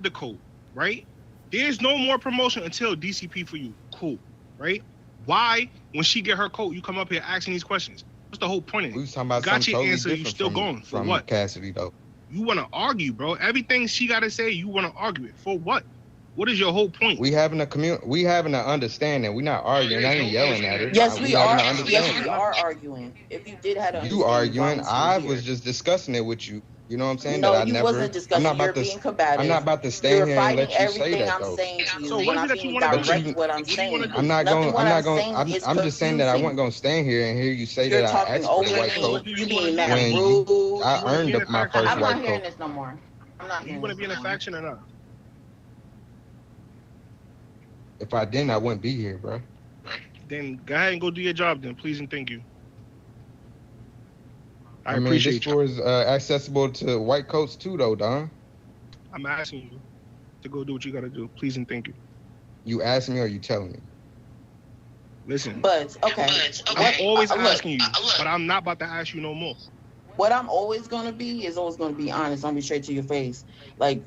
the coat, right? There's no more promotion until DCP for you. Cool, right? Why, when she get her coat, you come up here asking these questions? What's the whole point of it? We was talking about Got something your totally answer, you different still going. For what? Cassidy, though. You want to argue, bro. Everything she got to say, you want to argue it. For what? What is your whole point? We having an understanding. We not arguing. I ain't yelling at her. Yes, we are. Yes, we are arguing. If you did have an you arguing, I was just discussing it with you. You know what I'm saying? No, that I you never, wasn't discussing. You're being combative. I'm not about to stand here and let you say that, I'm saying to you. So what is it that you want to do? What I'm saying. I'm just saying that I wasn't going to stand here and hear you say that I asked for the white coat. You being mad rude. I earned up my first white coat. I'm not hearing this no more. I'm not hearing. You want to be in a faction or not? If I didn't, I wouldn't be here, bro. Then go ahead and go do your job then, please and thank you. I mean, appreciate this floor is accessible to white coats too, though, Don. I'm asking you to go do what you got to do, please and thank you. You asking me or you telling me? Listen. But, okay. I'm always asking you, but I'm not about to ask you no more. What I'm always going to be is always going to be honest. I'm going to be straight to your face. Like,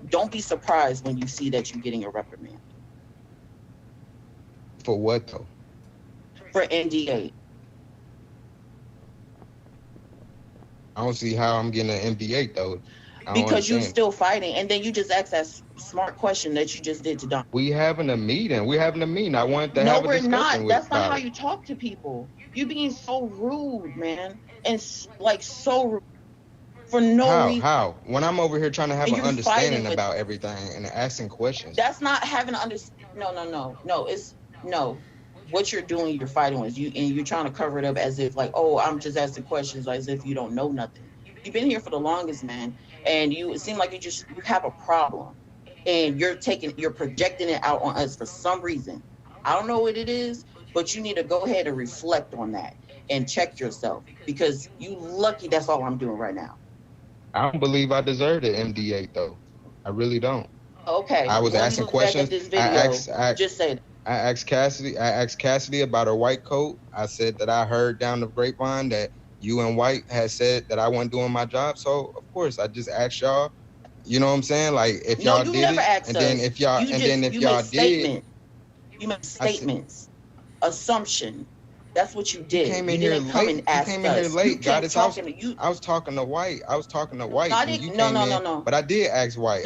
don't be surprised when you see that you're getting a reprimand. For what, though? For NDA. I don't see how I'm getting an MD8 though. Because you're still fighting, and then you just asked that smart question that you just did to Don. We having a meeting. I wanted to have a discussion. No, we're not. That's not how you talk to people. You being so rude, man, and like so rude for no reason. How? When I'm over here trying to have an understanding about everything and asking questions. That's not having an understanding. No. What you're doing, you're fighting with you, and you're trying to cover it up as if like, oh, I'm just asking questions, as if you don't know nothing. You've been here for the longest, man, and it seems like you have a problem, and you're projecting it out on us for some reason. I don't know what it is, but you need to go ahead and reflect on that and check yourself, because you lucky that's all I'm doing right now. I don't believe I deserved an MD8 though. I really don't. Okay. I was asking questions. Just say that. I asked Cassidy about her white coat. I said that I heard down the grapevine that you and White had said that I wasn't doing my job. So of course I just asked y'all. You know what I'm saying? Like if y'all did it, and then if y'all did, you made statements, assumption. That's what you did. You came in here late. I was talking to White. No. But I did ask White.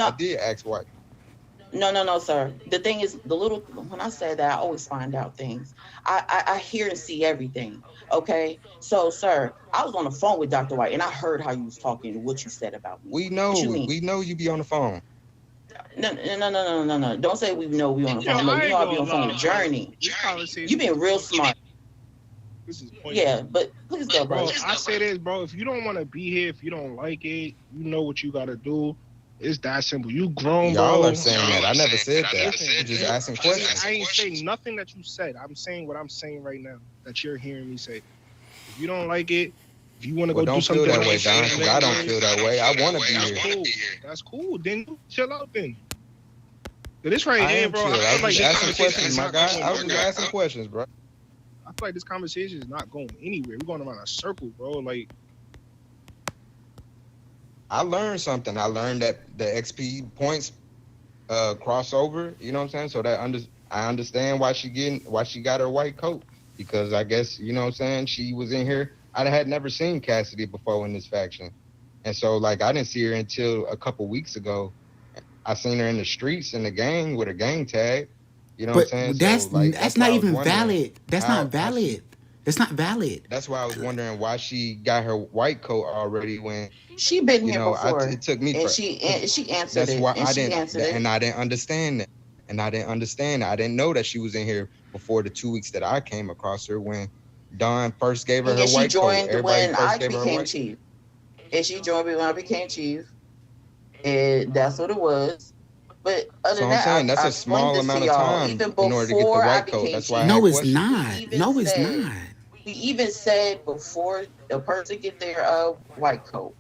No, sir. The thing is, when I say that, I always find out things. I hear and see everything. Okay? So, sir, I was on the phone with Dr. White, and I heard how you was talking and what you said about me. We know you be on the phone. No. Don't say we know we on the phone. No, you know I be on the phone with Journey. You being real smart. This is pointless. Yeah, but please go, bro. I say this, bro. If you don't want to be here, if you don't like it, you know what you got to do. It's that simple. You grown, bro. Y'all are saying that. I never said that. You're just asking questions. I ain't saying nothing that you said. I'm saying what I'm saying right now that you're hearing me say. If you don't like it, if you want to go do something, don't feel that way, Don. Because I don't feel that way. I want to be here. That's cool. Then chill out then. This right here, bro. I was just asking questions, my guy. I was just asking questions, bro. I feel like this conversation is not going anywhere. We're going around a circle, bro. Like. I learned something. I learned that the XP points crossover. You know what I'm saying? So I understand why she got her white coat, because I guess, you know what I'm saying, she was in here. I had never seen Cassidy before in this faction, and so like I didn't see her until a couple weeks ago. I seen her in the streets in the gang with a gang tag. You know what I'm saying? That's not even valid. That's not valid. It's not valid. That's why I was wondering why she got her white coat already when she been here before. It took me. And she answered that's it. Why and I she didn't. Answered it. And I didn't understand that. I didn't know that she was in here before the 2 weeks that I came across her when Dawn first gave her her white coat. She joined when I became chief. And she joined me when I became chief. And that's what it was. But other than that, that's a small amount of time in order to get the white coat. That's why. No, it's not. No, it's not. We even said before the person get their white coat.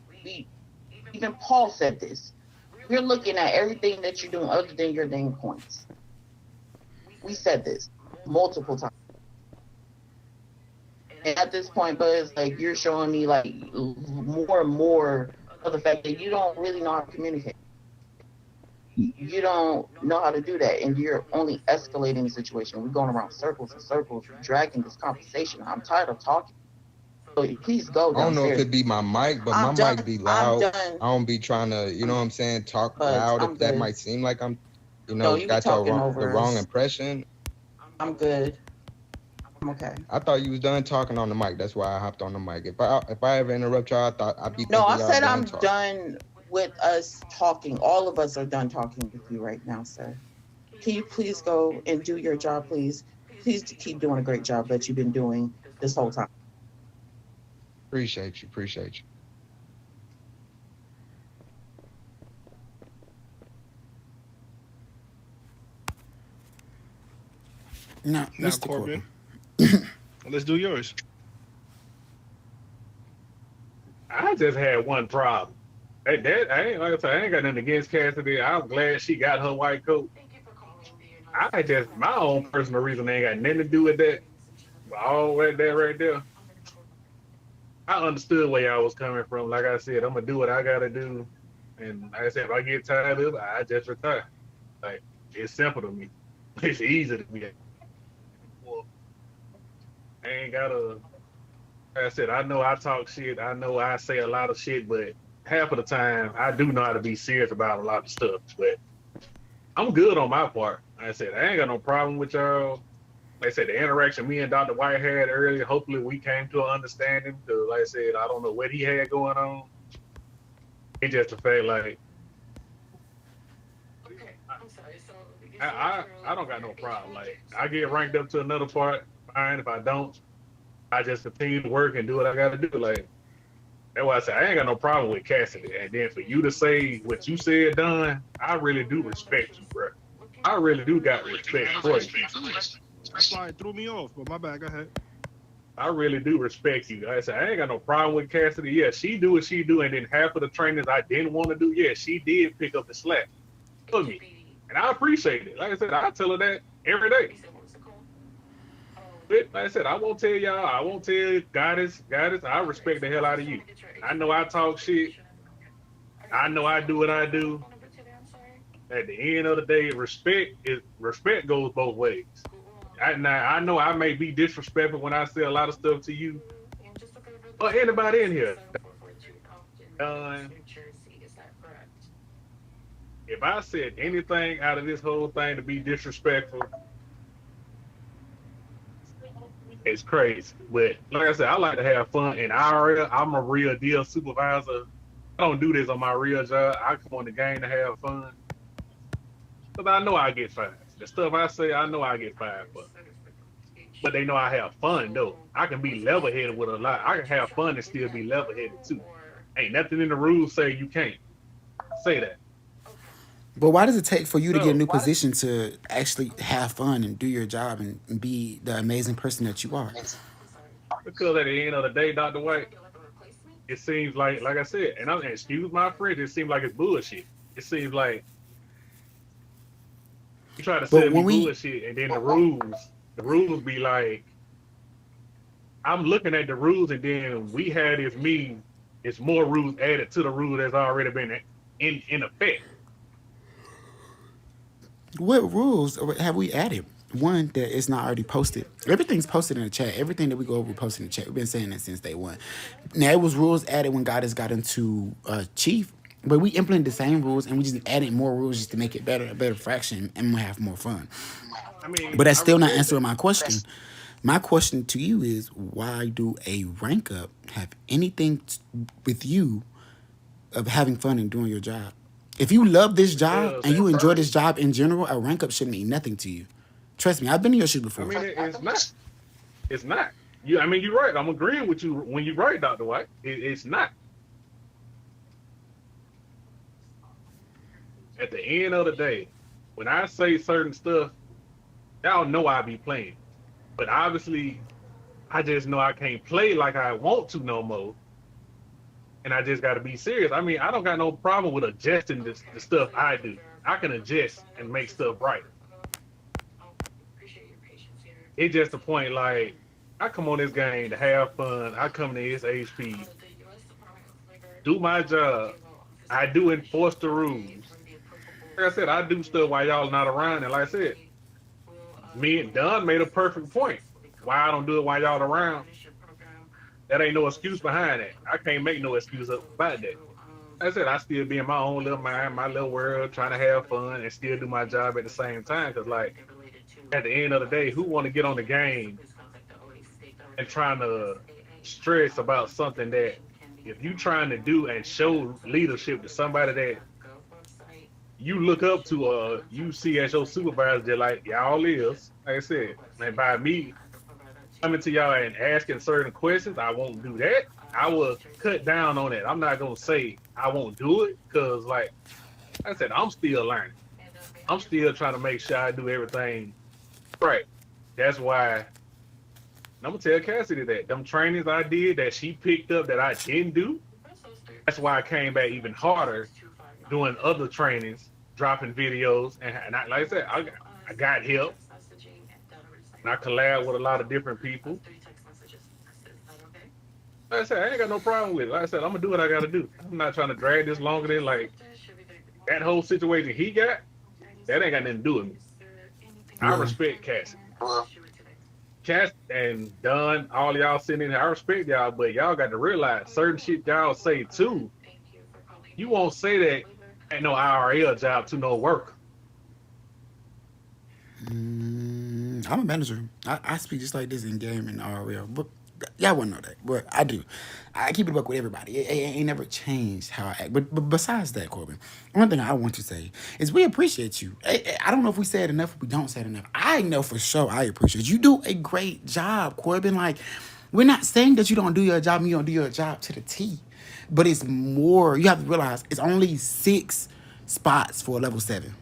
Even Paul said this. You're looking at everything that you're doing other than your name points. We said this multiple times. And at this point, Buzz, like you're showing me like more and more of the fact that you don't really know how to communicate. You don't know how to do that, and you're only escalating the situation. We're going around circles and circles, dragging this conversation. I'm tired of talking. So please go I don't know if downstairs. it be my mic, but my I'm mic done. be I'm loud. done. I don't be trying to, you know what I'm saying, talk But loud. I'm If that good. might seem like I'm, No, you be got talking the over wrong us. impression. I'm good. I'm okay. I thought you was done talking on the mic. That's why I hopped on the mic. If I ever interrupt y'all, I thought I'd be No, thinking I y'all said done I'm talking. done with us talking. All of us are done talking with you right now, sir. Can you please go and do your job, please? Please keep doing a great job that you've been doing this whole time. Appreciate you. Appreciate you. Now, Now, Mr. Corbin, Corbin. let's do yours. I just had one problem. I ain't like I said, I ain't got nothing against Cassidy. I'm glad she got her white coat. I just my own personal reason ain't got nothing to do with that. All that right there. I understood where y'all was coming from. Like I said, I'm gonna do what I gotta do. And like I said, if I get tired of it, I just retire. Like it's simple to me. It's easy to me. Well, I ain't gotta. Like I said, I know I talk shit. I know I say a lot of shit, but half of the time I do know how to be serious about a lot of stuff. But I'm good on my part. Like I said, I ain't got no problem with y'all. Like I said, the interaction me and Dr. White had earlier, hopefully we came to an understanding. Because like I said, I don't know what he had going on. It's just the fact, like, I don't got no problem. Like, I get ranked up to another part, fine. If I don't, I just continue to work and do what I got to do. Like, that's why I say I ain't got no problem with Cassidy. And then for you to say what you said, Don, I really do respect you, bro. I really do got respect for you. That's why it threw me off. But my bad. Go ahead. I really do respect you. Like I said, I ain't got no problem with Cassidy. Yeah, she do what she do, and then half of the trainings I didn't want to do, yeah, she did pick up the slack for me, and I appreciate it. Like I said, I tell her that every day. But like I said, I won't tell y'all. I won't tell Goddess. I respect the hell out of you. I know I talk shit. I know I do what I do. At the end of the day, respect goes both ways. I know I may be disrespectful when I say a lot of stuff to you or anybody in here. If I said anything out of this whole thing to be disrespectful, it's crazy. But like I said, I like to have fun, and I'm a real deal supervisor. I don't do this on my real job. I come on the game to have fun. Because I know I get fired. The stuff I say, I know I get fired for. But they know I have fun, though. I can be level-headed with a lot. I can have fun and still be level-headed, too. Ain't nothing in the rules say you can't say that. But why does it take for you to get a So, new position to actually have fun and do your job and be the amazing person that you are? because at the end of the day, Dr. White, it seems like I said, and I'm excuse my French, it seems like it's bullshit. It seems like you try to But sell me when we bullshit, and then the rules be like, I'm looking at the rules, and then we had this meeting. It's more rules added to the rule that's already been in effect. what rules have we added? One that is not already posted. Everything's posted in the chat. Everything that we go over, we post in the chat. We've been saying that since day one. Now it was rules added when God has got into Chief, but we implemented the same rules and we just added more rules just to make it better, a better fraction, and we have more fun. I mean, But that's I still not respect that. answering my question. My question to you is, why do a rank up have anything with you of having fun and doing your job? If you love this job Because and at you enjoy this first, job in general, a rank up should mean nothing to you. Trust me, I've been in your shoes I before. mean, it's not. It's not. I mean, you're right. I'm agreeing with you when you're right, Dr. White. It's not. At the end of the day, when I say certain stuff, y'all know I be playing. But obviously, I just know I can't play like I want to no more. And I just got to be serious. I mean, I don't got no problem with adjusting the stuff I do. I can adjust and make stuff right. It's just a point like, I come on this game to have fun. I come to this HP, do my job. I do enforce the rules. like I said, I do stuff while y'all not around, and like I said, me and Dunn made a perfect point. Why I don't do it while y'all around? That ain't no excuse behind that. I can't make no excuse about that. Like I said, I still be in my own little mind, my little world, trying to have fun and still do my job at the same time. Cause like at the end of the day, who want to get on the game and trying to stress about something that if you trying to do and show leadership to somebody that you look up to or you see as your supervisor, just like y'all is, like I said, and by me coming to y'all and asking certain questions, I won't do that. I will cut down on it. I'm not gonna say I won't do it because, like I said, I'm still learning. I'm still trying to make sure I do everything right. That's why I'm gonna tell Cassidy that them trainings I did that she picked up that I didn't do. That's why I came back even harder doing other trainings, dropping videos, and I, like I said, I got help. And I collab with a lot of different people. Like I said, I ain't got no problem with it. Like I said, I'm gonna do what I gotta do. I'm not trying to drag this longer than like that whole situation he got. That ain't got nothing to do with me. I respect Cassidy. Cass and Dunn, all y'all sitting in here, I respect y'all, but y'all got to realize certain shit y'all say too. You won't say that ain't no IRL job to no work. I'm a manager. I speak just like this in game and RL, but y'all wouldn't know that. But I do. I keep it up with everybody. It ain't never changed how I act. But besides that, Corbin, one thing I want to say is we appreciate you. I don't know if we say it enough or we don't say it enough. I know for sure I appreciate you. You do a great job, Corbin. Like, we're not saying that you don't do your job and you don't do your job to the T. But it's more, you have to realize it's only 6 spots for a level 7.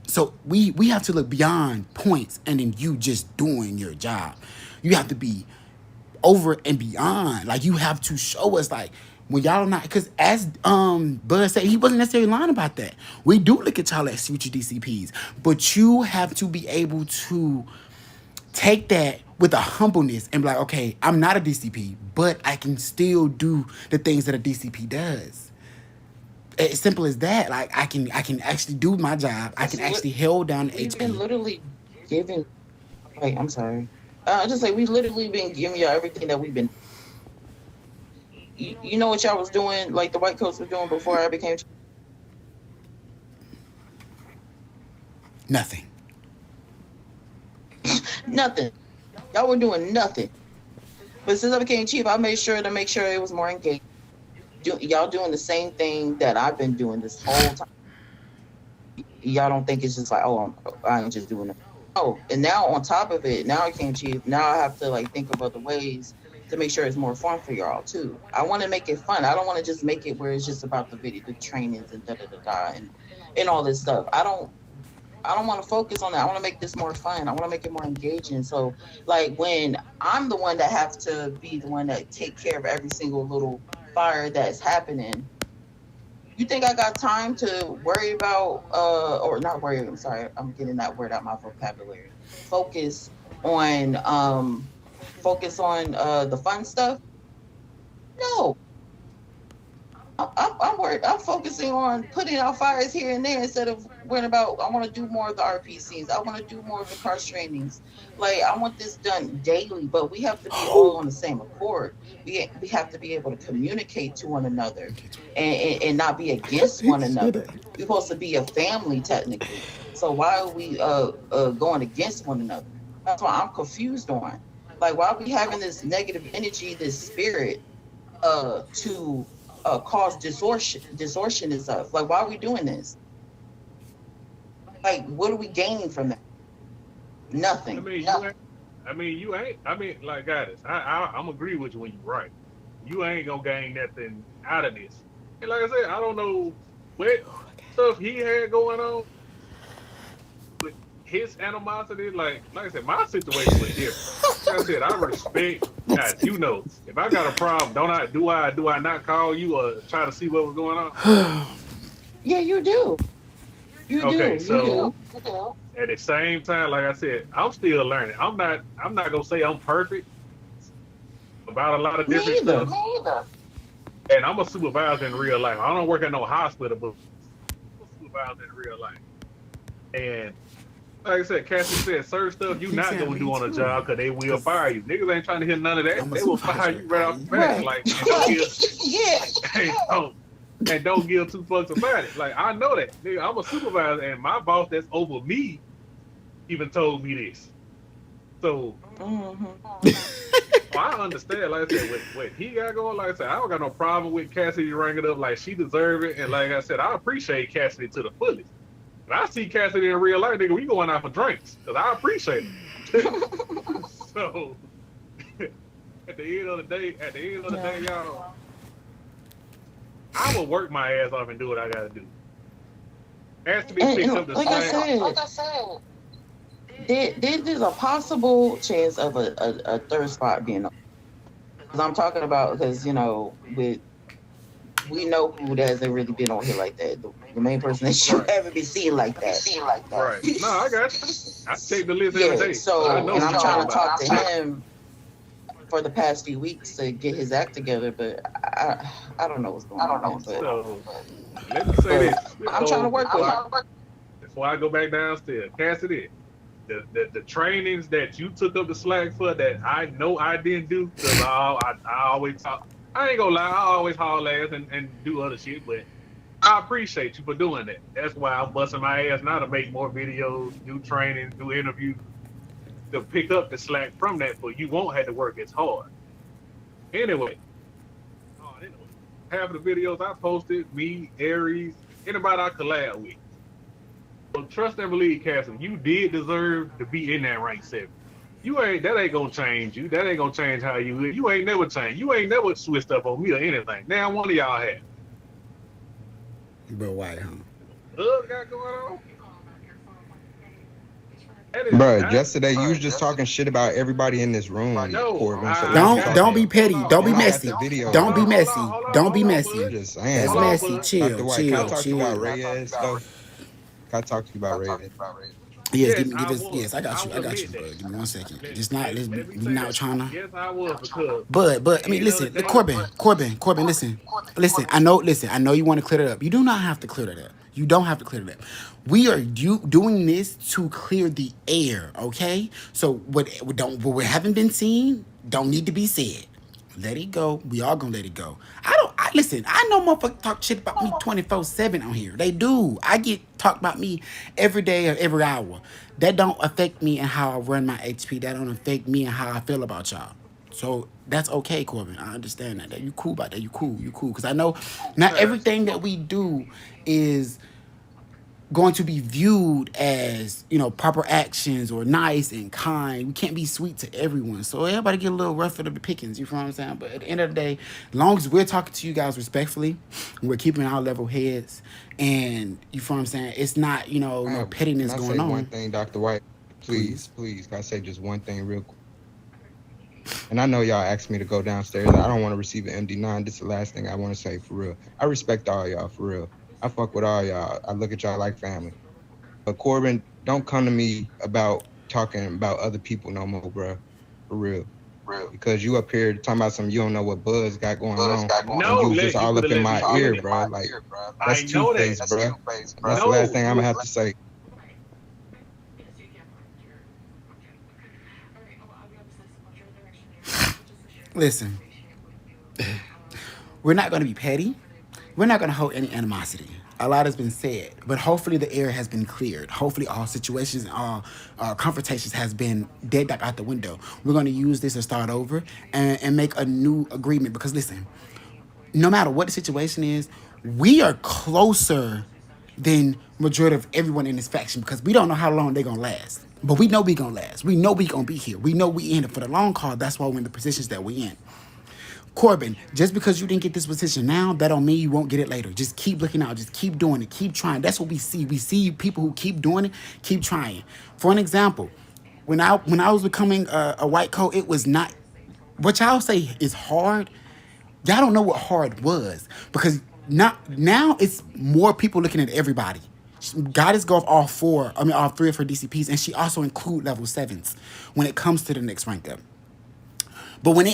So we have to look beyond points and then you just doing your job. You have to be over and beyond. Like, you have to show us, like, when y'all not, because as Bud said, he wasn't necessarily lying about that. We do look at y'all as future DCPs, but you have to be able to take that with a humbleness and be like, okay, I'm not a DCP, but I can still do the things that a DCP does. As simple as that. Like, I can actually do my job. I can actually hold down the We've HP. been literally giving. Wait, I'm sorry. I just say we literally been giving y'all everything that we've been. You know what y'all was doing, like the white coats was doing before I became. Nothing. Nothing. Y'all were doing nothing. But since I became chief, I made sure it was more engaged. Y'all doing the same thing that I've been doing this whole time. Y'all don't think it's just like, oh, I ain't just doing it. Oh, and now on top of it, now I became chief. Now I have to like think of other ways to make sure it's more fun for y'all too. I want to make it fun. I don't want to just make it where it's just about the video, the trainings and and all this stuff. I don't want to focus on that. I want to make this more fun. I want to make it more engaging. So, like, when I'm the one that have to be the one that take care of every single little fire that's happening, you think I got time to worry about, or not worry? I'm sorry, I'm getting that word out my vocabulary. Focus on the fun stuff. No. I'm worried. I'm focusing on putting out fires here and there instead of worrying about. I want to do more of the RPCs. I want to do more of the cross trainings. Like, I want this done daily, but we have to be all on the same accord. We have to be able to communicate to one another and not be against one another. We're supposed to be a family technically. So why are we going against one another? That's why I'm confused on. Like, why are we having this negative energy, this spirit, to cause distortion and stuff? Like, why are we doing this? Like, what are we gaining from that? Nothing. You ain't. Like, guys, I'm agree with you when you're right. You ain't gonna gain nothing out of this. And like I said, I don't know what stuff he had going on with his animosity. Like I said, my situation was different. Like I said, I respect. God, you know, if I got a problem, do I not call you or try to see what was going on? Yeah, you do. You do. At the same time, like I said, I'm still learning. I'm not gonna say I'm perfect about a lot of different stuff. Me either. And I'm a supervisor in real life. I don't work at no hospital, but I'm a supervisor in real life. And like I said, Cassie said, certain stuff you not gonna do on a job because they will fire you. Niggas ain't trying to hear none of that. I'm a They will fire supervisor. you right off the bat. Right. Like, and don't give, Yeah. and don't give two fucks about it. Like, I know that. Nigga, I'm a supervisor, and my boss that's over me even told me this. So I understand. Like I said, what he got going, like I said, I don't got no problem with Cassidy ringing up. Like, she deserve it. And like I said, I appreciate Cassidy to the fullest. But I see Cassidy in real life, nigga, we going out for drinks. Because I appreciate it. So, at the end of the day, y'all, I will work my ass off and do what I got to do. Has to be picked up the like I said, there's a possible chance of a third spot being open. Because I'm talking about, because, you know, we know who hasn't really been on here like that. The main person that you haven't been seen like that. Right. No, I got you. I take the list every day. So, I and know I'm what trying you're to talking talk to him for the past few weeks to get his act together, but I don't know what's going on. So, let me say this. I'm trying to work with him. Before I go back downstairs, Cassidy, the trainings that you took up the slack for that I know I didn't do, because I always talk. I ain't gonna lie, I always haul ass and do other shit, but I appreciate you for doing that. That's why I'm busting my ass now to make more videos, do trainings, do interviews, to pick up the slack from that, but you won't have to work as hard. Anyway, half of the videos I posted, me, Aries, anybody I collab with. So trust and believe, Cassie, you did deserve to be in that rank 7. That ain't gonna change you. That ain't gonna change how you live. You ain't never changed. You ain't never switched up on me or anything. Now one of y'all have. But why, huh? What got going on? Bro, yesterday you was just talking shit about everybody in this room. Corbin, so Don't be petty. Don't be And I got messy. the video. Don't be messy. Don't be I'm messy. just saying. That's bro. messy. Chill, Dr. White, can I talk to you about chill. Reyes, though? Can I talk to you about Reyes? Yes, Yes, give I us. was. Yes, I got you, I will bro. admit that. Give me 1 second. Let- Just not. let- Let's let me be say not that. trying to. Yes, I was, because But I mean, listen, Corbin, listen. I know you want to clear it up. You do not have to clear it up. You don't have to clear it up. We are doing this to clear the air, okay? So what we haven't been seen don't need to be said. Let it go. We all gonna let it go. Listen, I know motherfuckers talk shit about me 24/7 on here. They do. I get talked about me every day or every hour. That don't affect me and how I run my HP. That don't affect me and how I feel about y'all. So that's okay, Corbin. I understand that. You cool about that. You cool. Because I know not everything that we do is going to be viewed as, proper actions or nice and kind. We can't be sweet to everyone. So everybody get a little rough of the pickings, you feel what I'm saying? But at the end of the day, as long as we're talking to you guys respectfully, and we're keeping our level heads, and you feel what I'm saying, it's not, no pettiness can I going say on. one thing, Dr. White? Please. Can I say just one thing real quick? And I know y'all asked me to go downstairs. I don't want to receive an MD9. This is the last thing I want to say, for real. I respect all y'all, for real. I fuck with all y'all. I look at y'all like family. But Corbin, don't come to me about talking about other people no more, bro. For real. Because you up here talking about something you don't know what Buzz got going on. No, and you just all up in my ear, bro. Like, that's two-faced, bro. That's the last thing I'm going to have to say. Listen, we're not going to be petty. We're not going to hold any animosity. A lot has been said, but hopefully the air has been cleared. Hopefully all situations and all confrontations has been dead back out the window. We're going to use this to start over and make a new agreement. Because listen, no matter what the situation is, we are closer than majority of everyone in this faction, because we don't know how long they're going to last. But we know we're going to last. We know we're going to be here. We know we in it for the long haul. That's why we're in the positions that we're in. Corbin, just because you didn't get this position now, that don't mean you won't get it later. Just keep looking out. Just keep doing it. Keep trying. That's what we see. We see people who keep doing it, keep trying. For an example, when I was becoming a white coat, it was not, what y'all say is hard. Y'all don't know what hard was, because now it's more people looking at everybody. Goddess go off all three of her DCPs, and she also include level 7s when it comes to the next rank up. But when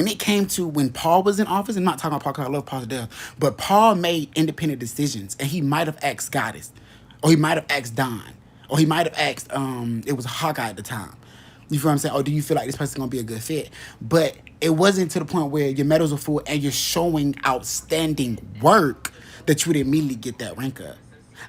it came to when Paul was in office, I'm not talking about Paul because I love Paul to death, but Paul made independent decisions, and he might have asked Goddess, or he might have asked Don, Or he might have asked, it was Hawkeye at the time. You feel what I'm saying? Or do you feel like this person's gonna be a good fit? But it wasn't to the point where your medals are full and you're showing outstanding work that you would immediately get that rank up.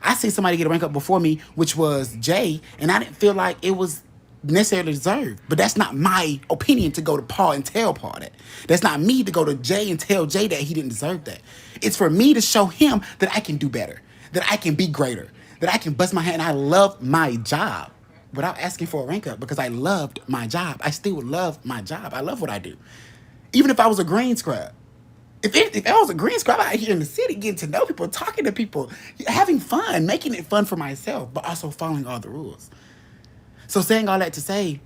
I seen somebody get a rank up before me, which was Jay, and I didn't feel like it was necessarily deserved. But that's not my opinion to go to Paul and tell Paul that. That's not me to go to Jay and tell Jay that he didn't deserve that. It's for me to show him that I can do better, that I can be greater, that I can bust my hand. I love my job without asking for a rank up because I loved my job. I still love my job. I love what I do. Even if I was a green scrub. If I was a green scrub out here in the city, getting to know people, talking to people, having fun, making it fun for myself, but also following all the rules. So saying all that to say,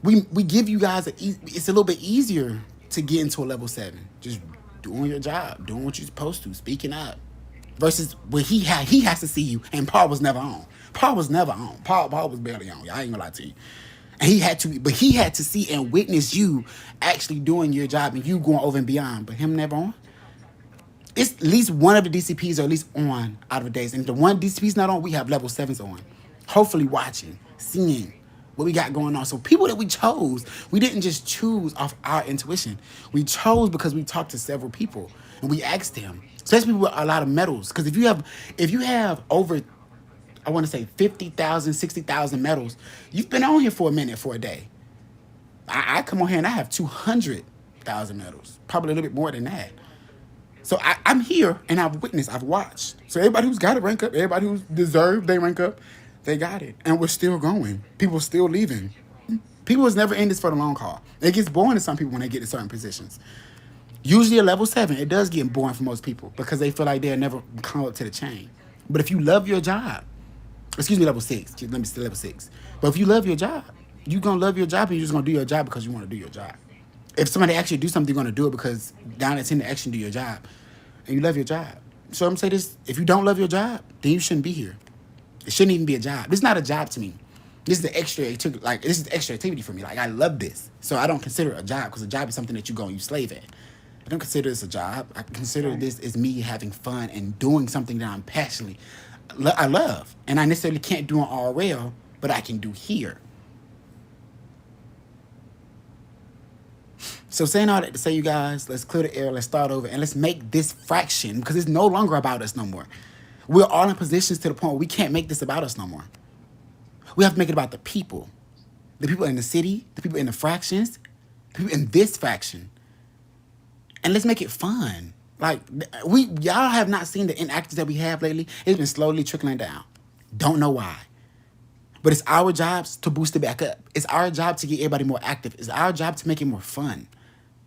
we give you guys, it's a little bit easier to get into a level 7. Just doing your job, doing what you're supposed to, speaking up. Versus when he has to see you, and Paul was never on. Paul was never on. Paul was barely on. I ain't gonna lie to you. And he had to see and witness you actually doing your job and you going over and beyond. But him never on. It's at least one of the DCPs are at least on out of the days. And the one DCP's not on, we have level 7s on. Hopefully watching, seeing what we got going on. So people that we chose, we didn't just choose off our intuition. We chose because we talked to several people and we asked them, especially people with a lot of medals. Because if you have over, I want to say 50,000, 60,000 medals, you've been on here for a minute, for a day. I come on here and I have 200,000 medals, probably a little bit more than that. So I'm here and I've witnessed, I've watched. So everybody who's got to rank up, everybody who's deserved they rank up, they got it. And we're still going. People still leaving. People is never in this for the long haul. It gets boring to some people when they get to certain positions. Usually a level 7, it does get boring for most people because they feel like they'll never come up to the chain. But if you love your job, excuse me, level 6, let me say level 6. But if you love your job, you're going to love your job and you're just going to do your job because you want to do your job. If somebody actually do something, you're going to do it because down it's in the action, do your job. And you love your job. So I'm saying this, if you don't love your job, then you shouldn't be here. It shouldn't even be a job. This is not a job to me. This is the extra, this is the extra activity for me. Like, I love this. So I don't consider it a job because a job is something that you go and you slave at. I don't consider this a job. I consider this as me having fun and doing something that I'm passionately, I love. And I necessarily can't do it all well, but I can do here. So saying all that to say, you guys, let's clear the air, let's start over, and let's make this fraction, because it's no longer about us no more. We're all in positions to the point where we can't make this about us no more. We have to make it about the people in the city, the people in the fractions, the people in this fraction. And let's make it fun. Like, y'all have not seen the inactives that we have lately. It's been slowly trickling down. Don't know why. But it's our jobs to boost it back up. It's our job to get everybody more active. It's our job to make it more fun.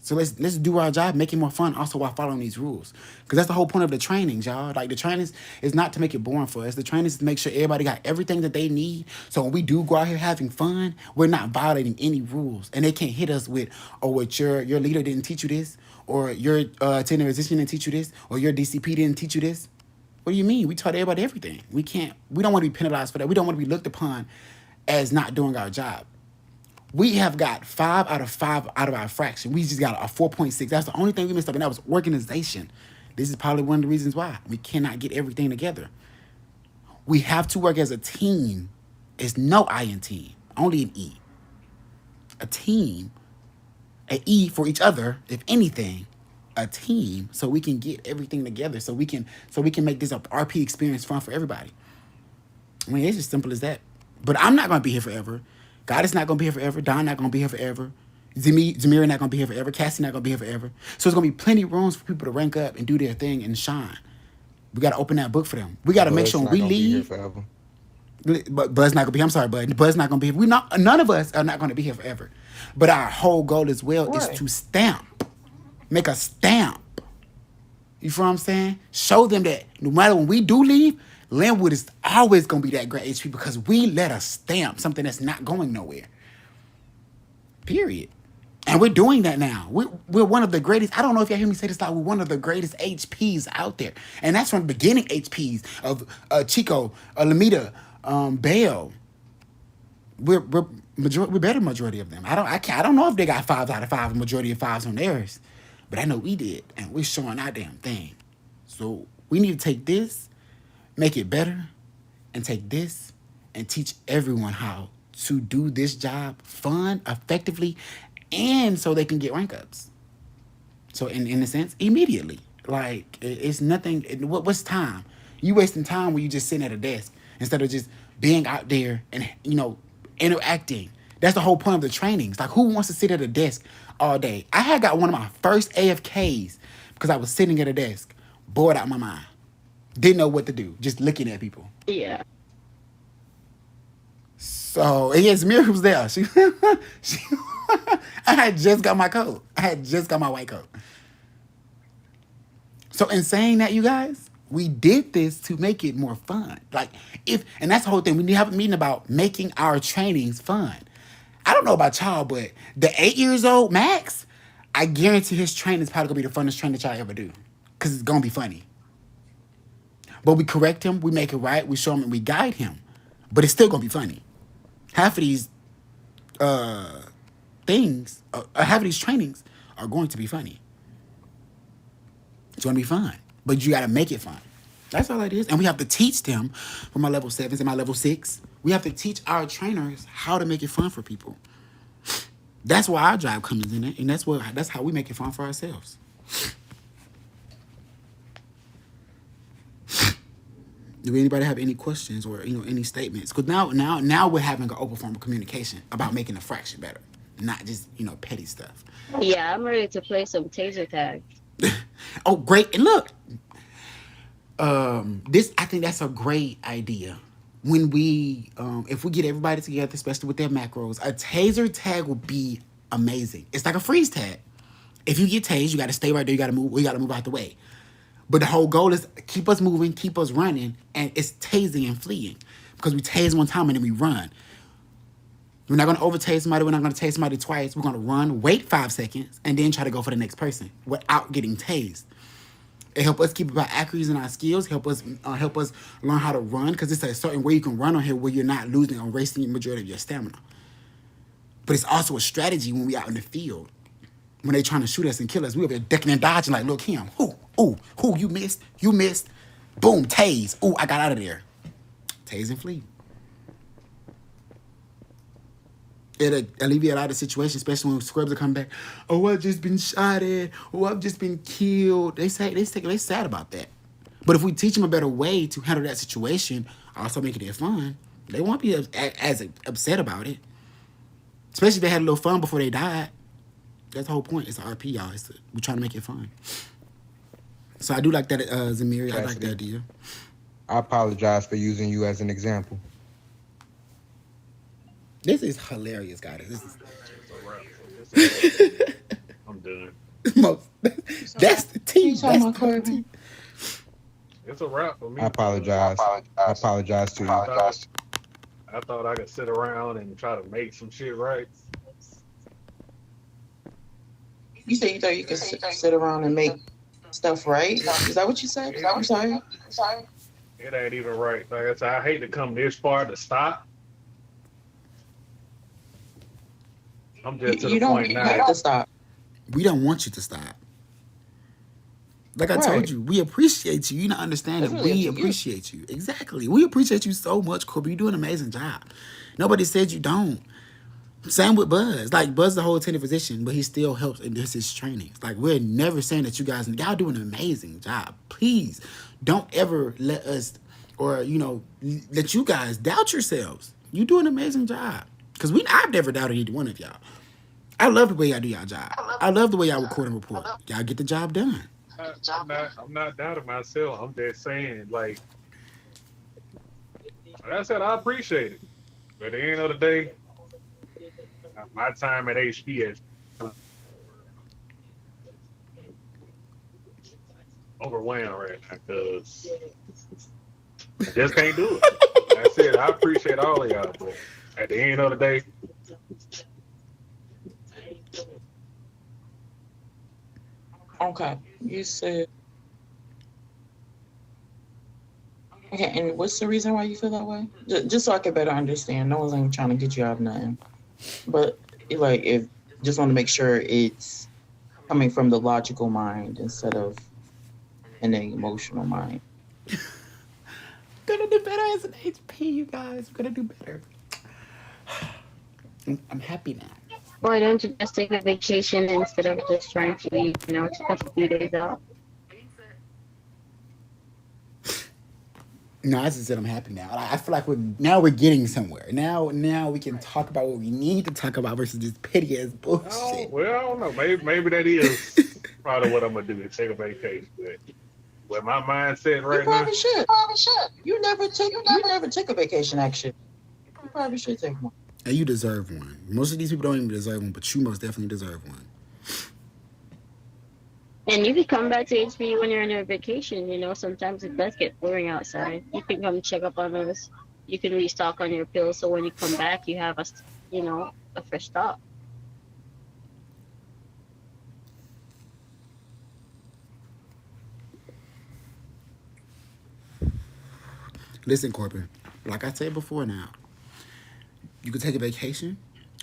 So let's do our job, make it more fun, also while following these rules. Because that's the whole point of the trainings, y'all. Like, the trainings is not to make it boring for us. The trainings is to make sure everybody got everything that they need. So when we do go out here having fun, we're not violating any rules. And they can't hit us with, oh, what your leader didn't teach you this, or your attending physician didn't teach you this, or your DCP didn't teach you this. What do you mean? We taught everybody everything. We don't want to be penalized for that. We don't want to be looked upon as not doing our job. We have got 5 out of 5 out of our fraction. We just got a 4.6. That's the only thing we messed up, and that was organization. This is probably one of the reasons why we cannot get everything together. We have to work as a team. It's no I in team, only an E. A team, an E for each other, if anything, a team, so we can get everything together, so we can make this a RP experience fun for everybody. I mean, it's as simple as that. But I'm not going to be here forever. God is not going to be here forever. Don not going to be here forever. Zamira not going to be here forever. Cassie not going to be here forever. So it's going to be plenty of rooms for people to rank up and do their thing and shine. We got to open that book for them. We got to make sure when we leave. But Bud's not going to be. I'm sorry, Bud. Bud's not going to be here. None of us are not going to be here forever. But our whole goal as well is to stamp. Make a stamp. You feel what I'm saying? Show them that no matter when we do leave, Linwood is always going to be that great HP because we let a stamp, something that's not going nowhere. Period. And we're doing that now. We're one of the greatest. I don't know if y'all hear me say this, like, we're one of the greatest HPs out there. And that's from the beginning HPs of Chico, Lamita, Bale. We're better majority of them. I don't know if they got 5 out of 5, a majority of 5s on theirs. But I know we did. And we're showing our damn thing. So we need to take this, make it better, and take this and teach everyone how to do this job fun, effectively, and so they can get rank ups. So in a sense, immediately. Like it's nothing. What's time? You wasting time when you just sitting at a desk instead of just being out there and interacting. That's the whole point of the trainings. Like who wants to sit at a desk all day? I had got one of my first AFKs because I was sitting at a desk, bored out my mind, didn't know what to do, just looking at people. Yeah. So yes, Mary was there. She I had just got my coat. I had just got my white coat. So in saying that, you guys, we did this to make it more fun. Like and that's the whole thing. We need to have a meeting about making our trainings fun. I don't know about y'all, but the 8 years old Max, I guarantee his training is probably gonna be the funnest training that y'all ever do. Cause it's gonna be funny. But we correct him, we make it right, we show him and we guide him. But it's still gonna be funny. Half of these half of these trainings are going to be funny. It's going to be fun, but you got to make it fun. That's all it is. And we have to teach them for my level 7s and my level 6. We have to teach our trainers how to make it fun for people. That's where our drive comes in it, and that's how we make it fun for ourselves. Do anybody have any questions or any statements? Because now we're having an open form of communication about making the fraction better, not just petty stuff. Yeah, I'm ready to play some taser tag. Oh, great! And look, I think that's a great idea. When we, if we get everybody together, especially with their macros, a taser tag will be amazing. It's like a freeze tag. If you get tased, you got to stay right there. You got to move. You got to move out the way. But the whole goal is keep us moving, keep us running, and it's tasing and fleeing. Because we tase one time and then we run. We're not going to overtase somebody. We're not going to tase somebody twice. We're going to run, wait 5 seconds, and then try to go for the next person without getting tased. It helps us keep our accuracy in our skills, help us learn how to run, because it's a certain way you can run on here where you're not losing or wasting the majority of your stamina. But it's also a strategy when we out in the field. When they trying to shoot us and kill us, we over there ducking and dodging like, look him. Ooh, you missed. Boom, tase. Ooh, I got out of there. Tase and flee. It'll alleviate a lot of situations, especially when scrubs are coming back. Oh, I've just been shot at. Oh, I've just been killed. They sad about that. But if we teach them a better way to handle that situation, also making it fun, they won't be as upset about it. Especially if they had a little fun before they died. That's the whole point. It's an RP, y'all. We're trying to make it fun. So I do like that, Zamiri. I like that idea. I apologize for using you as an example. This is hilarious, guys. I'm done. That's the team. That's the team. It's a wrap for me. I apologize. I apologize to you. I thought I could sit around and try to make some shit right. You said you thought you could sit around and make stuff right? Is that what you said? I'm sorry. It ain't even right. Like I said, I hate to come this far to stop. I'm just to the point now. You don't have to stop. We don't want you to stop. Like I told you, we appreciate you. You not understanding. Really we appreciate you. Exactly. We appreciate you so much, Corby. You do an amazing job. Nobody said you don't. Same with Buzz. Like, Buzz is a whole attendant physician, but he still helps in his trainings. Like, we're never saying that y'all do an amazing job. Please don't ever let us or, let you guys doubt yourselves. You do an amazing job. Because I've never doubted either one of y'all. I love the way y'all do y'all job. I love the way y'all record and report. Y'all get the job done. I'm not doubting myself. I'm just saying, like I said, I appreciate it. But at the end of the day, my time at HP is overwhelmed right now because I just can't do it. That's it. I appreciate all of y'all, but at the end of the day, Okay, you said. Okay, and what's the reason why you feel that way? Just so I can better understand. No one's ain't trying to get you out of nothing, but if just want to make sure it's coming from the logical mind instead of an emotional mind. Gonna do better as an HP, you guys. We're gonna do better. I'm happy now. Why don't you just take a vacation instead of just trying to, take a few days out? No, I just said I'm happy now. I feel like we're getting somewhere. Now we can talk about what we need to talk about versus this petty ass Oh, bullshit. well, I don't know. Maybe that is probably what I'm gonna do is take a vacation. But where my mindset You right now, probably should. You never take a vacation. Actually, you probably should take one. And you deserve one. Most of these people don't even deserve one, but you most definitely deserve one. And you can come back to HP when you're on your vacation. Sometimes it does get boring outside. You can come check up on us. You can restock on your pills, so when you come back, you have a fresh stock. Listen, Corbin, like I said before now, you could take a vacation.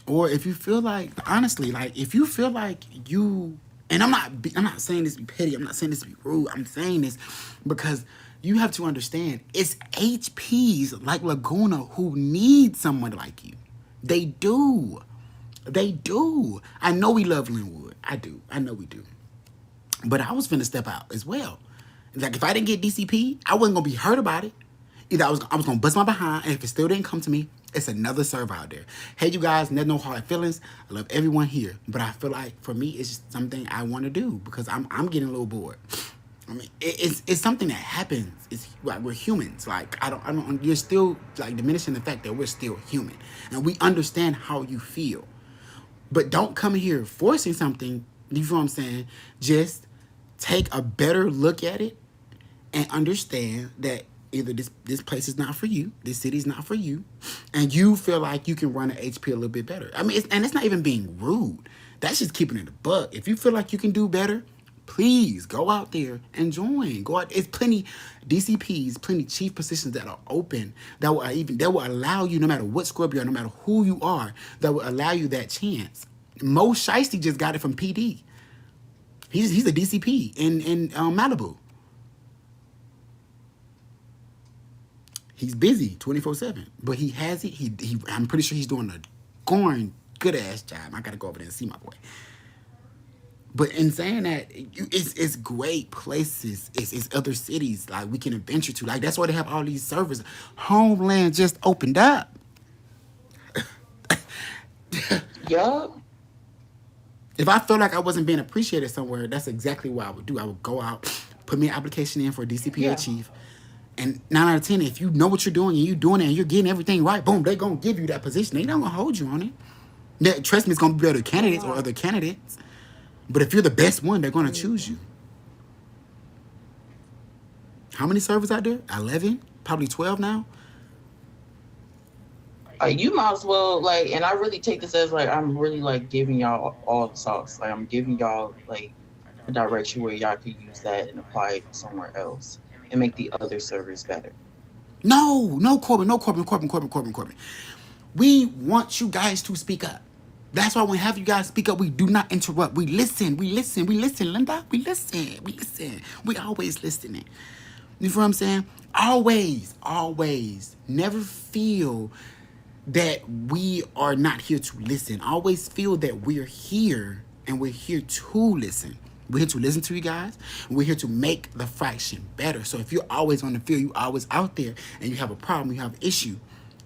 Or if you feel like, honestly, like if you feel like you, and I'm not saying this to be petty, I'm not saying this to be rude, I'm saying this because you have to understand it's HPs like Laguna who need someone like you. They do. They do. I know we love Linwood. I do. I know we do. But I was finna step out as well. Like if I didn't get DCP, I wasn't gonna be hurt about it. Either I was gonna bust my behind, and if it still didn't come to me, it's another server out there. Hey, you guys, there's no hard feelings. I love everyone here, but I feel like for me, it's just something I want to do because I'm getting a little bored. I mean, it's something that happens. It's like we're humans. Like I don't. You're still like diminishing the fact that we're still human, and we understand how you feel. But don't come here forcing something. You know what I'm saying? Just take a better look at it and understand that either this place is not for you, this city is not for you, and you feel like you can run an HP a little bit better. I mean, it's not even being rude. That's just keeping it a buck. If you feel like you can do better, please go out there and join. Go out. It's plenty DCPs, plenty chief positions that are open that will allow you, no matter what scrub you are, no matter who you are, that will allow you that chance. Mo Shiesty just got it from PD. He's a DCP in Malibu. He's busy 24/7, but he has it. I'm pretty sure he's doing a going good ass job. I gotta go over there and see my boy. But in saying that, it's great places. It's other cities like we can adventure to. Like that's why they have all these servers. Homeland just opened up. Yup. If I felt like I wasn't being appreciated somewhere, that's exactly what I would do. I would go out, put me an application in for a DCPA chief. And 9 out of 10, if you know what you're doing and you're doing it and you're getting everything right, boom, they're going to give you that position. They're not going to hold you on it. Trust me, it's going to be better candidates or other candidates. But if you're the best one, they're going to choose you. How many servers out there? 11? Probably 12 now? You might as well and I really take this as I'm really giving y'all all the sauce. I'm giving y'all a direction where y'all could use that and apply it somewhere else and make the other servers better. No, Corbin. We want you guys to speak up. That's why when we have you guys speak up, we do not interrupt. We listen, Linda. We listen. We always listening. You feel what I'm saying? Always. Never feel that we are not here to listen. Always feel that we're here and we're here to listen. We're here to listen to you guys. We're here to make the fraction better. So if you're always on the field, you're always out there, and you have a problem, you have an issue,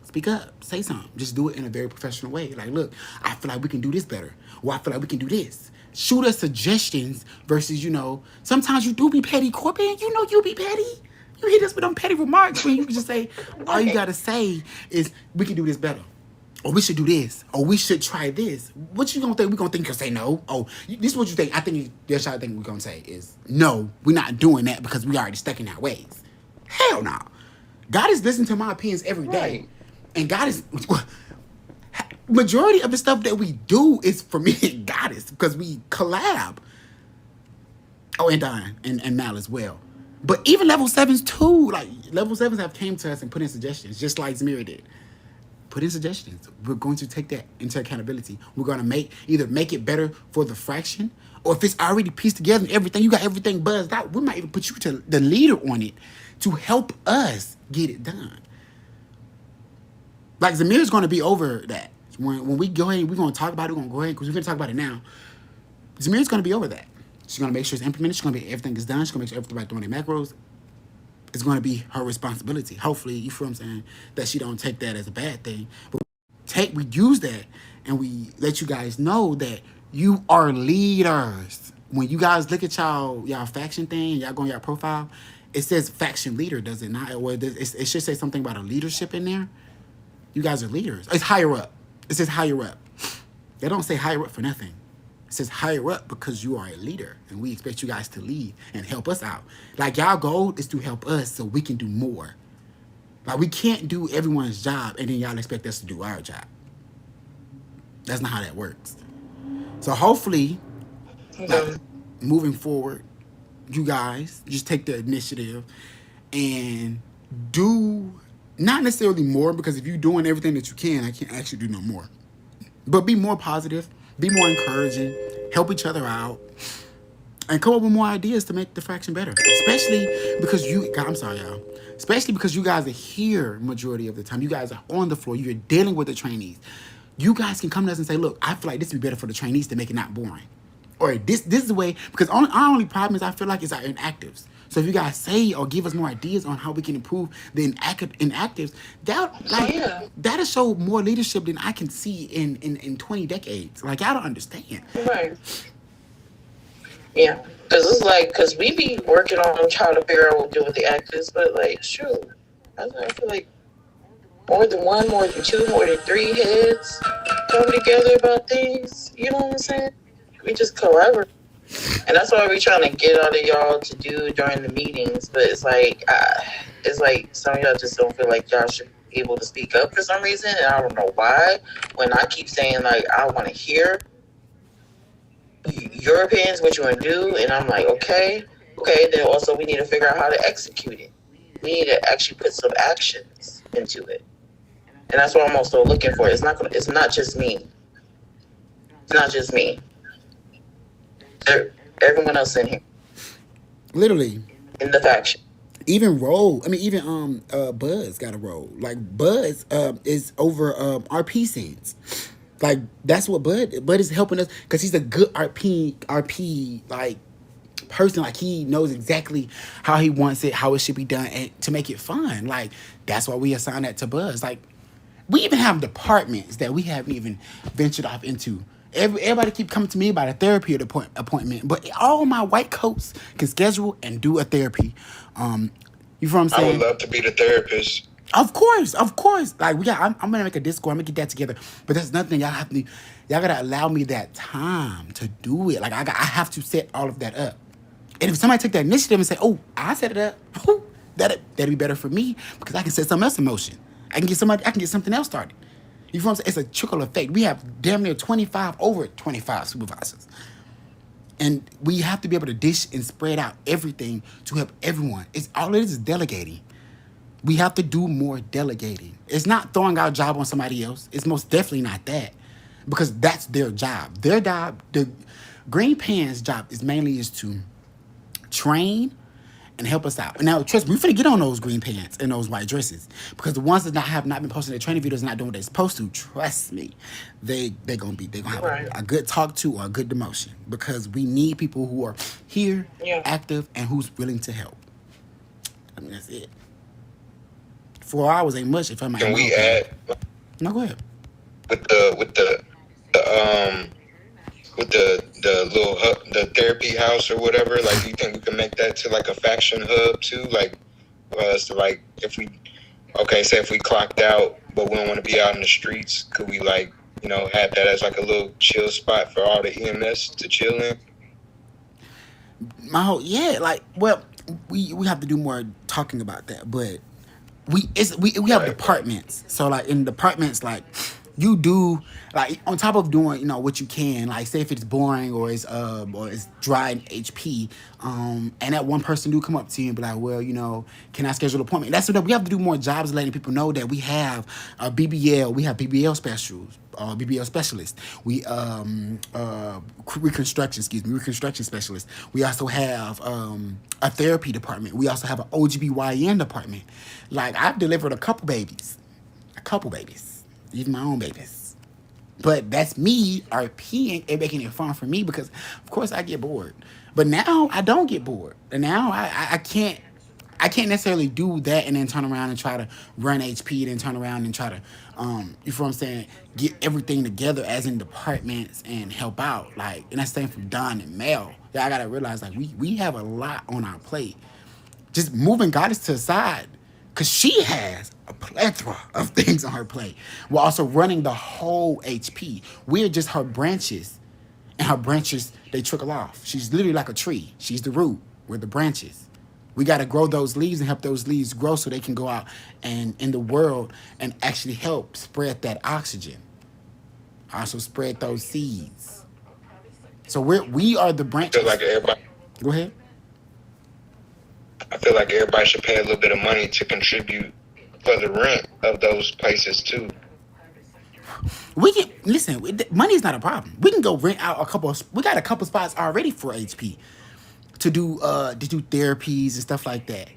speak up, say something. Just do it in a very professional way. Like, look, I feel like we can do this better. Or I feel like we can do this. Shoot us suggestions versus, sometimes you do be petty, Corbin. You be petty. You hit us with them petty remarks when you can just say, all you got to say is, we can do this better. Or we should do this. Or we should try this. What you gonna think? We gonna think you'll say no? Oh, this is what you think. I think that's what I think we're gonna say is no, we're not doing that because we already stuck in our ways. Hell no. God is listening to my opinions every day. Right. And God is majority of the stuff that we do is for me and Goddess because we collab. Oh, and Don and Mal as well. But even level 7s too. Like level 7s have came to us and put in suggestions, just like Zamira did. put in suggestions. We're going to take that into accountability. We're going to make it better for the fraction, or if it's already pieced together and everything, you got everything buzzed out, we might even put you to the leader on it to help us get it done. Like Zamir's going to be over that. When we go ahead, we're going to talk about it. We're going to go ahead because we're going to talk about it now. Zamir's going to be over that. She's going to make sure it's implemented. She's going to be everything is done. She's going to make sure everybody's doing their macros. It's going to be her responsibility. Hopefully, you feel what I'm saying, that she don't take that as a bad thing. But we use that and we let you guys know that you are leaders. When you guys look at y'all faction thing, y'all go on y'all profile, it says faction leader, does it not? Or it should say something about a leadership in there. You guys are leaders. It's higher up. It says higher up. They don't say higher up for nothing. It says higher up because you are a leader and we expect you guys to lead and help us out. Like, y'all goal is to help us so we can do more. Like, we can't do everyone's job and then y'all expect us to do our job. That's not how that works. So hopefully, like, moving forward, you guys just take the initiative and do not necessarily more, because if you're doing everything that you can, I can't actually do no more. But be more positive, be more encouraging, help each other out, and come up with more ideas to make the fraction better. Especially because I'm sorry, y'all. Especially because you guys are here majority of the time. You guys are on the floor. You're dealing with the trainees. You guys can come to us and say, look, I feel like this would be better for the trainees to make it not boring. Or this is the way, because our only problem is I feel like is our inactives. So if you guys say or give us more ideas on how we can improve the inactives, that'll show more leadership than I can see in 20 decades. Like, I don't understand. Right. Yeah. Because we be working on trying to figure out what to do with the actors, but like, shoot, I feel like more than one, more than two, more than three heads come together about things. You know what I'm saying? We just collaborate. And that's what we're trying to get out of y'all to do during the meetings. But it's like some of y'all just don't feel like y'all should be able to speak up for some reason. And I don't know why. When I keep saying, like, I want to hear your opinions, what you want to do. And I'm like, okay. Then also we need to figure out how to execute it. We need to actually put some actions into it. And that's what I'm also looking for. It's not just me. It's not just me. Everyone else in here, literally, in the faction. Even Buzz got a role. Like, Buzz is over RP scenes. Like, that's what Bud is helping us, because he's a good RP like person. Like, he knows exactly how he wants it, how it should be done, and to make it fun. Like, that's why we assign that to Buzz. Like, we even have departments that we haven't even ventured off into. Everybody keep coming to me about a therapy appointment, but all my white coats can schedule and do a therapy. You know what I'm saying? I would love to be the therapist. Of course. Like, I'm gonna make a Discord. I'm gonna get that together. But that's nothing. Y'all gotta allow me that time to do it. Like, I have to set all of that up. And if somebody take that initiative and say, "Oh, I set it up," that'd be better for me, because I can set something else in motion. I can get something else started. You know what I'm saying? It's a trickle effect. We have damn near over 25 supervisors. And we have to be able to dish and spread out everything to help everyone. All it is delegating. We have to do more delegating. It's not throwing our job on somebody else. It's most definitely not that, because that's their job. Their job, the Green Pants' job is to train and help us out. Now, trust me, we're finna get on those green pants and those white dresses, because the ones that have not been posting their training videos and not doing what they're supposed to, trust me, they're gonna have a good talk to or a good demotion, because we need people who are here, active, and who's willing to help. I mean, that's it. 4 hours ain't much if I'm. Can we add? No, go ahead. With the little hub, the therapy house or whatever, like, do you think we can make that to like a faction hub too? Like, so like, say if we clocked out but we don't want to be out in the streets, could we, like, have that as like a little chill spot for all the EMS to chill in? We have to do more talking about that, but we have departments. So, like, in departments, like, you do like on top of doing what you can, like say if it's boring or it's dry in HP, and that one person do come up to you and be like, well, can I schedule an appointment? That's what we have to do more jobs, letting people know that we have BBL specials, BBL specialists. We reconstruction specialists. We also have a therapy department. We also have an OGBYN department. Like I've delivered a couple babies, even my own babies. But that's me RPing and making it fun for me because, of course, I get bored. But now I don't get bored. And now I can't necessarily do that and then turn around and try to run HP, then turn around and try to, you feel what I'm saying, get everything together as in departments and help out. Like, and that's the same from Don and Mel. Yeah, I gotta realize like we have a lot on our plate. Just moving Goddess to the side, because she has a plethora of things on her plate. We're also running the whole HP. We're just her branches. And her branches, they trickle off. She's literally like a tree. She's the root. We're the branches. We got to grow those leaves and help those leaves grow so they can go out and in the world and actually help spread that oxygen. Also spread those seeds. So we are the branches. I feel like everybody. Go ahead. I feel like everybody should pay a little bit of money to contribute for the rent of those places too. We can listen. Money is not a problem. We can go rent out a couple. We got a couple spots already for HP to do therapies and stuff like that.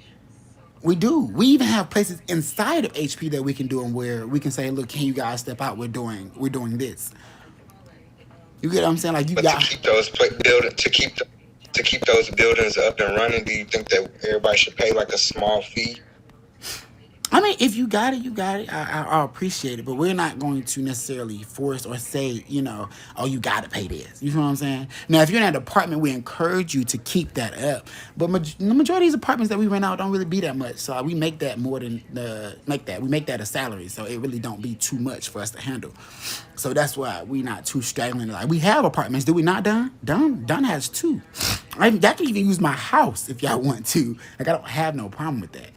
We do. We even have places inside of HP that we can do them where we can say, "Look, can you guys step out? We're doing this." You get what I'm saying? Like you But got to keep those to keep those buildings up and running, do you think that everybody should pay like a small fee? I mean, if you got it, you got it. I'll appreciate it, but we're not going to necessarily force or say, oh, you got to pay this. You know what I'm saying? Now, if you're in an apartment, we encourage you to keep that up. But the majority of these apartments that we rent out don't really be that much, so we make that more than we make that a salary, so it really don't be too much for us to handle. So that's why we not too straggling. Like we have apartments, do we not? Don has two. Y'all can even use my house if y'all want to. Like I don't have no problem with that.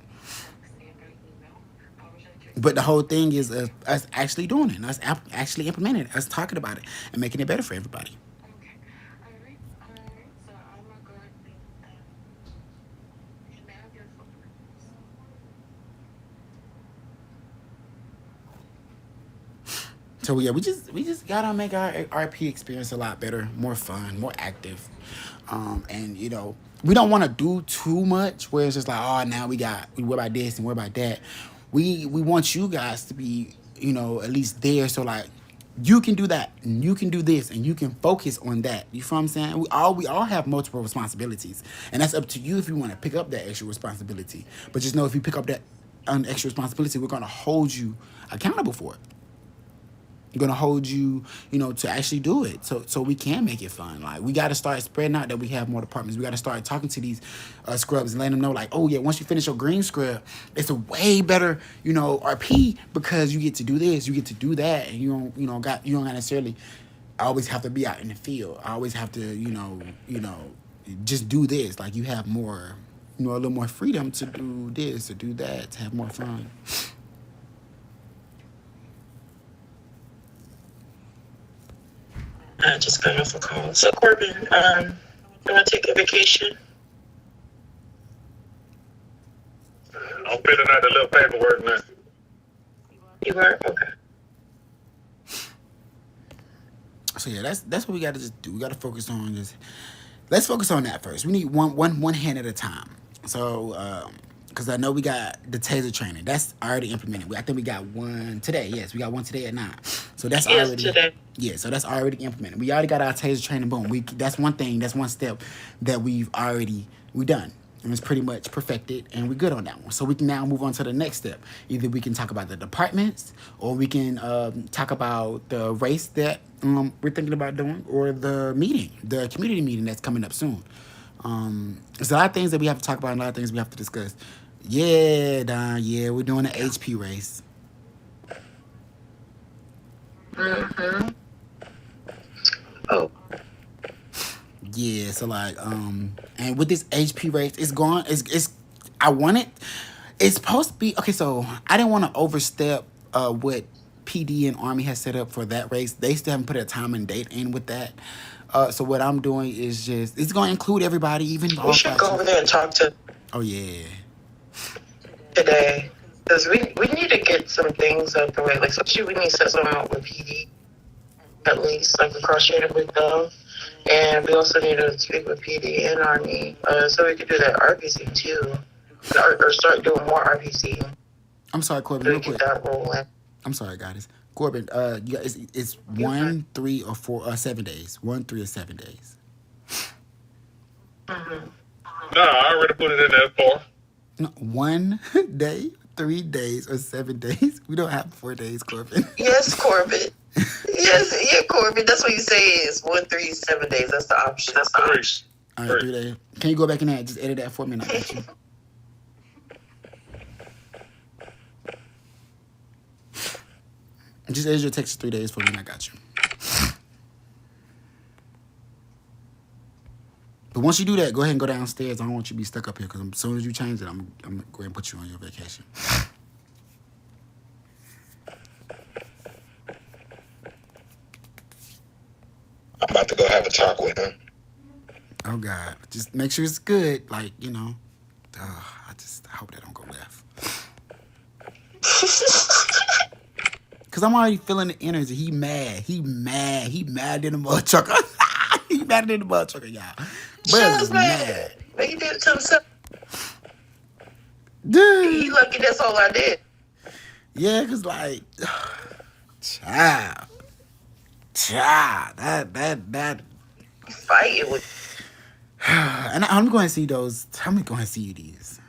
But the whole thing is us actually doing it, us actually implementing it, us talking about it, and making it better for everybody. So yeah, we just gotta make our RP experience a lot better, more fun, more active, and we don't want to do too much where it's just like, oh, now we worry about this and worry about that. We want you guys to be at least there, so like you can do that and you can do this and you can focus on that. You feel what I'm saying? We all have multiple responsibilities, and that's up to you if you want to pick up that extra responsibility. But just know if you pick up that extra responsibility, we're gonna hold you accountable for it. Going to hold you, to actually do it, so we can make it fun. Like we got to start spreading out that we have more departments. We got to start talking to these scrubs and letting them know, like, oh yeah, once you finish your green scrub, it's a way better, RP because you get to do this, you get to do that, and you don't necessarily always have to be out in the field. I always have to, just do this. Like you have more, a little more freedom to do this, to do that, to have more fun. I just got off a call. So Corbin, you want to take a vacation? I'm filling out the little paperwork now. You are? Okay. So yeah, that's what we got to just do. We got to focus on this. Let's focus on that first. We need one hand at a time. So, because I know we got the taser training. That's already implemented. I think we got one today. Yes, we got one today at 9. So that's already today. Yeah. So that's already implemented. We already got our taser training. Boom. That's one thing. That's one step that we done. And it's pretty much perfected, and we're good on that one. So we can now move on to the next step. Either we can talk about the departments, or we can talk about the race that we're thinking about doing, or the community meeting that's coming up soon. There's a lot of things that we have to talk about, and a lot of things we have to discuss. Yeah, Don. Yeah, we're doing an HP race. Mm-hmm. Oh. Yeah, so like, and with this HP race, I want it. It's supposed to be okay. So I didn't want to overstep what PD and Army has set up for that race. They still haven't put a time and date in with that. So what I'm doing is just it's going to include everybody, even We should go over there and talk to. Oh yeah. Today, because we need to get some things out the way. Like, especially we need to set something up with PD, at least, like, cross-training with them. And we also need to speak with PD and Army, so we could do that RPC, too. Or start doing more RPC. I'm sorry, Corbin, So we real get quick. that rolling. I'm sorry, guys. Corbin, it's 1, 3, or 4, 7 days. 1, 3, or 7 days. Mm-hmm. No, I already put it in there for. No, 1 day, 3 days, or 7 days. We don't have 4 days, Corbin. Yes, Corbin. Yeah, Corbin. That's what you say is 1, 3, 7 days. That's the option. That's the option. All right, 3 days. Can you go back in there and just edit that for me and I got you? Just edit your text 3 days for me and I got you. But once you do that, go ahead and go downstairs. I don't want you to be stuck up here because as soon as you change it, I'm going to go ahead and put you on your vacation. I'm about to go have a talk with him. Oh, God. Just make sure it's good. Like, I hope that don't go left. Because I'm already feeling the energy. He mad in the mud trucker. He mad in the mud trucker, y'all. Buzz is mad. But he did it to himself. Dude. He lucky that's all I did. Yeah, because, like, child, that. Fighting with. And I'm going to see those. I'm going to see you these.